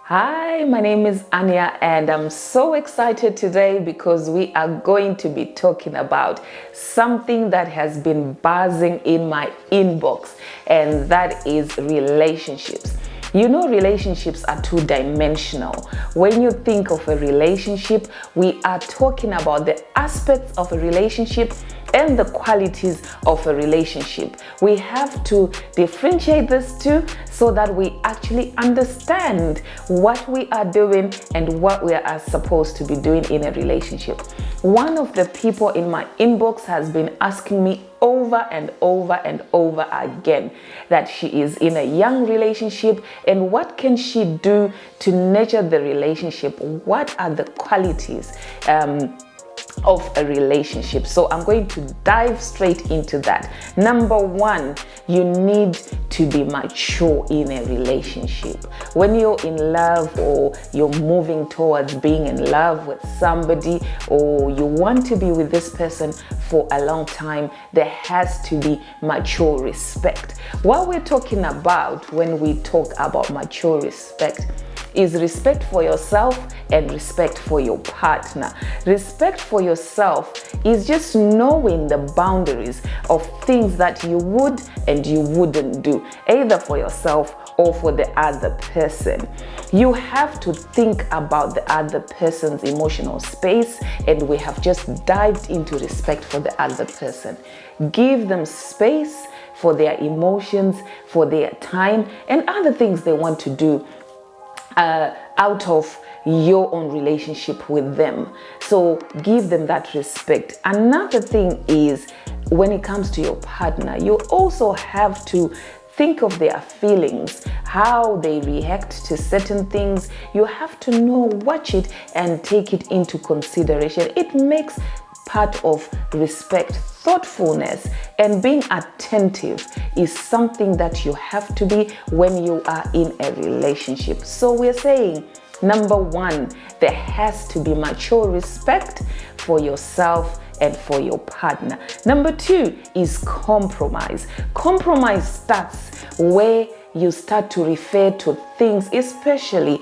Hi, my name is Anya and I'm so excited today because we are going to be talking about something that has been buzzing in my inbox, and that is relationships. You know, relationships are two-dimensional. When you think of a relationship, we are talking about the aspects of a relationship and the qualities of a relationship. We have to differentiate these two so that we actually understand what we are doing and what we are supposed to be doing in a relationship. One of the people in my inbox has been asking me over and over and over again that she is in a young relationship and what can she do to nurture the relationship. What are the qualities of a relationship? So I'm going to dive straight into that. Number one, you need to be mature in a relationship. When you're in love or you're moving towards being in love with somebody, or you want to be with this person for a long time, there has to be mature respect. What we're talking about when we talk about mature respect is respect for yourself and respect for your partner. Respect for yourself is just knowing the boundaries of things that you would and you wouldn't do, either for yourself or for the other person. You have to think about the other person's emotional space, and we have just dived into respect for the other person. Give them space for their emotions, for their time, and other things they want to do out of your own relationship with them. So give them that respect. Another thing is, when it comes to your partner, you also have to think of their feelings, how they react to certain things. You have to know, watch it, and take it into consideration. It makes part of respect. Thoughtfulness and being attentive is something that you have to be when you are in a relationship. So we're saying, number one, there has to be mature respect for yourself and for your partner. Number two is compromise. Compromise starts where you start to refer to things, especially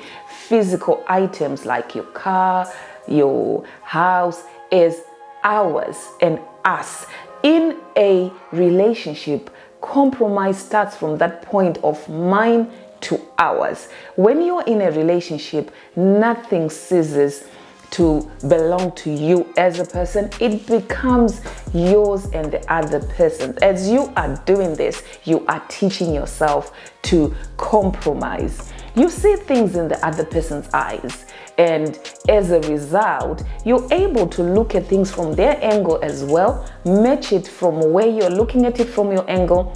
physical items like your car, your house, as ours and us. In a relationship, compromise starts from that point of mine to ours. When you're in a relationship, nothing ceases to belong to you as a person. It becomes yours and the other person's. As you are doing this, you are teaching yourself to compromise. You see things in the other person's eyes, and as a result, you're able to look at things from their angle as well, match it from where you're looking at it from your angle,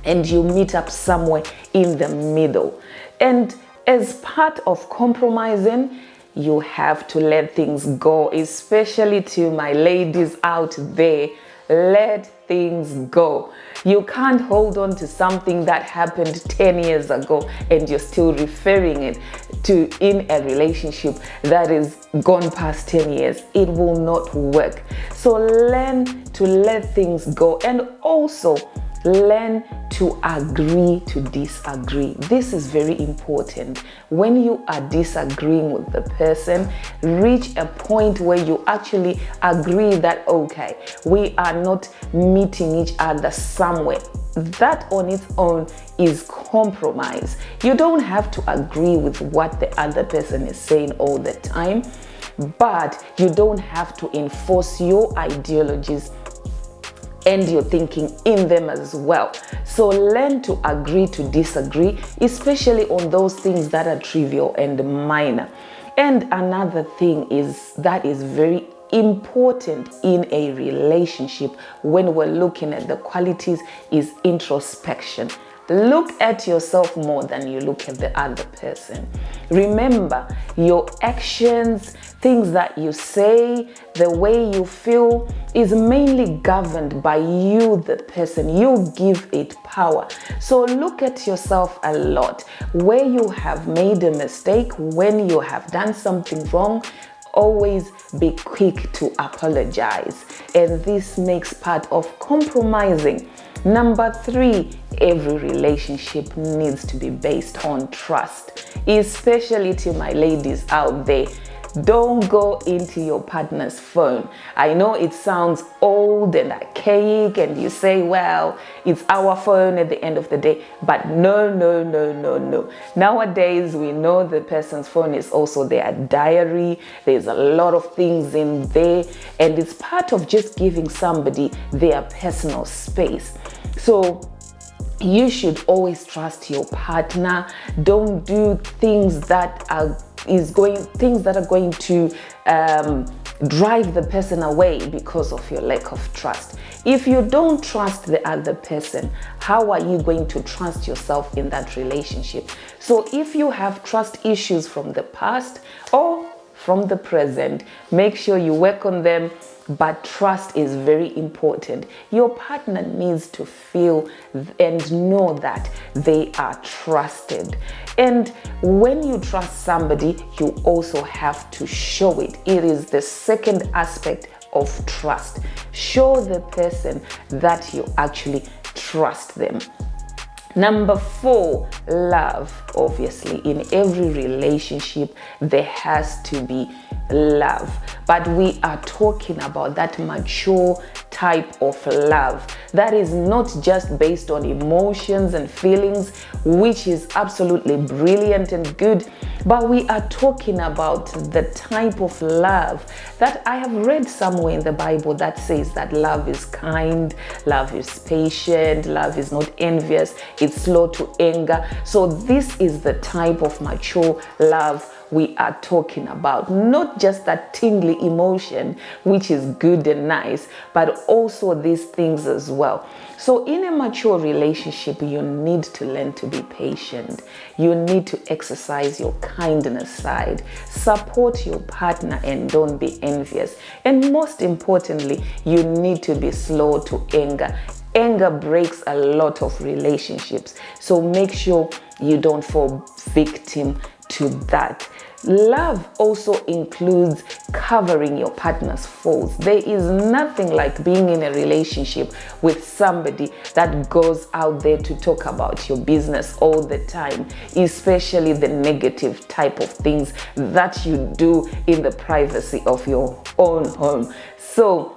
and you meet up somewhere in the middle. And as part of compromising, you have to let things go, especially to my ladies out there. Let things go. You can't hold on to something that happened 10 years ago and you're still referring it to in a relationship that is gone past 10 years. It will not work. So learn to let things go, and also learn to agree to disagree. This is very important. When you are disagreeing with the person, reach a point where you actually agree that, okay, we are not meeting each other somewhere. That on its own is compromise. You don't have to agree with what the other person is saying all the time, but you don't have to enforce your ideologies and your thinking in them as well. So learn to agree to disagree, especially on those things that are trivial and minor. And another thing is that is very important in a relationship when we're looking at the qualities is introspection. Look at yourself more than you look at the other person. Remember, your actions, things that you say, the way you feel is mainly governed by you, the person. You give it power. So look at yourself a lot. Where you have made a mistake, when you have done something wrong, always be quick to apologize. And this makes part of compromising. Number 3, every relationship needs to be based on trust, especially to my ladies out there. Don't go into your partner's phone. I know it sounds old and archaic and you say, well, it's our phone at the end of the day. But no. Nowadays, we know the person's phone is also their diary. There's a lot of things in there. And it's part of just giving somebody their personal space. So you should always trust your partner. Don't do things that are going to drive the person away because of your lack of trust. If you don't trust the other person, how are you going to trust yourself in that relationship? So if you have trust issues from the past or from the present, make sure you work on them. But trust is very important. Your partner needs to feel and know that they are trusted. And when you trust somebody, you also have to show it. It is the second aspect of trust. Show the person that you actually trust them. Number 4, love. Obviously, in every relationship, there has to be love. But we are talking about that mature type of love that is not just based on emotions and feelings, which is absolutely brilliant and good, but we are talking about the type of love that I have read somewhere in the Bible that says that love is kind, love is patient, love is not envious, it's slow to anger. So this is the type of mature love we are talking about. Not just that tingly emotion, which is good and nice, but also these things as well. So in a mature relationship, you need to learn to be patient. You need to exercise your kindness side. Support your partner and don't be envious. And most importantly, you need to be slow to anger. Anger breaks a lot of relationships. So make sure you don't fall victim to that. Love also includes covering your partner's faults. There is nothing like being in a relationship with somebody that goes out there to talk about your business all the time, especially the negative type of things that you do in the privacy of your own home. So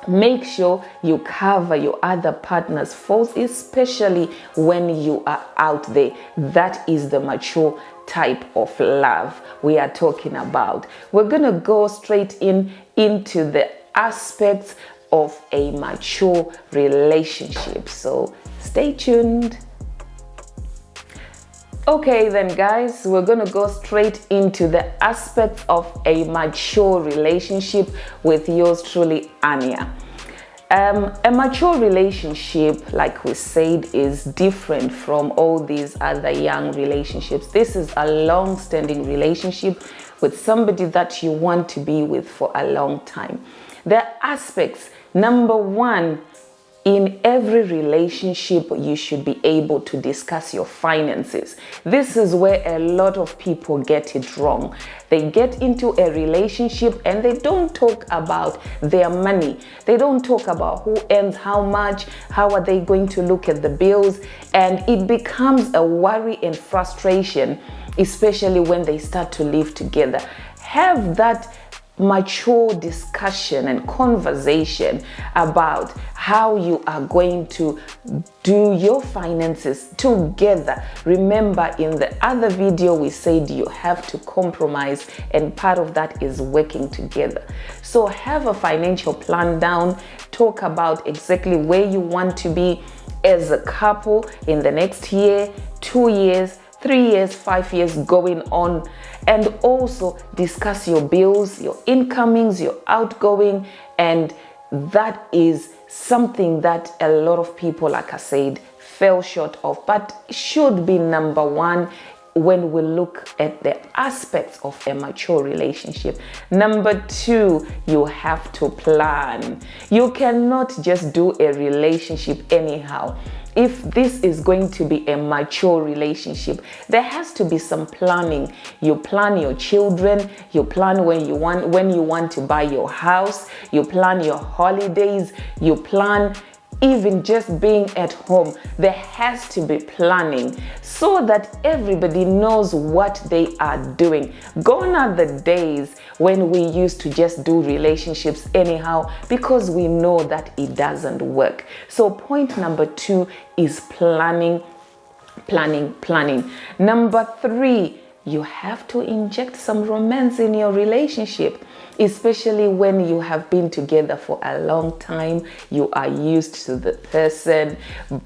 make sure you cover your other partner's faults, especially when you are out there. That is the mature type of love we are talking about. We're going to go straight into the aspects of a mature relationship. So stay tuned. Okay then guys, we're going to go straight into the aspects of a mature relationship with yours truly, Ania. A mature relationship, like we said, is different from all these other young relationships. This is a long-standing relationship with somebody that you want to be with for a long time. There are aspects. Number 1, in every relationship, you should be able to discuss your finances. This is where a lot of people get it wrong. They get into a relationship and they don't talk about their money. They don't talk about who earns how much, how are they going to look at the bills, and it becomes a worry and frustration, especially when they start to live together. Have that mature discussion and conversation about how you are going to do your finances together. Remember, in the other video we said you have to compromise, and part of that is working together. So have a financial plan down. Talk about exactly where you want to be as a couple in the next year, 2 years, 3 years, 5 years going on. And also discuss your bills, your incomings, your outgoing. And that is something that a lot of people, like I said, fell short of, but should be number 1 when we look at the aspects of a mature relationship. Number 2, you have to plan. You cannot just do a relationship anyhow. If this is going to be a mature relationship, there has to be some planning. You plan your children, you plan when you want to buy your house, you plan your holidays, you plan even just being at home, there has to be planning so that everybody knows what they are doing. Gone are the days when we used to just do relationships anyhow because we know that it doesn't work. So point number 2 is planning. Number 3, you have to inject some romance in your relationship, especially when you have been together for a long time. You are used to the person,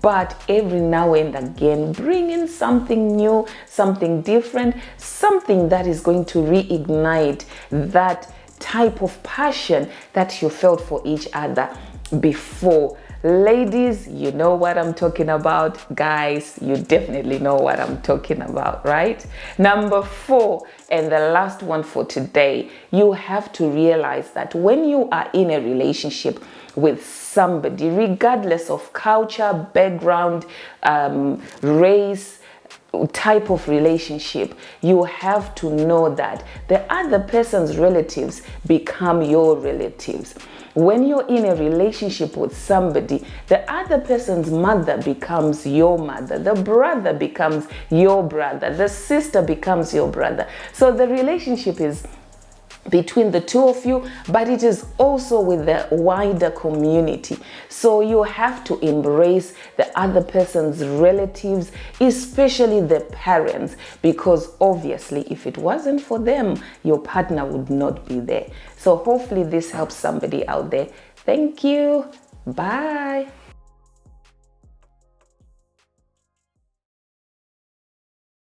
but every now and again, bring in something new, something different, something that is going to reignite that type of passion that you felt for each other before. Ladies, you know what I'm talking about. Guys, you definitely know what I'm talking about, right? Number 4, and the last one for today, you have to realize that when you are in a relationship with somebody, regardless of culture, background, race, type of relationship, you have to know that the other person's relatives become your relatives. When you're in a relationship with somebody, the other person's mother becomes your mother, the brother becomes your brother, the sister becomes your brother. So the relationship is between the two of you, but it is also with the wider community. So you have to embrace the other person's relatives, especially the parents, because obviously if it wasn't for them, your partner would not be there. So hopefully this helps somebody out there. Thank you. Bye.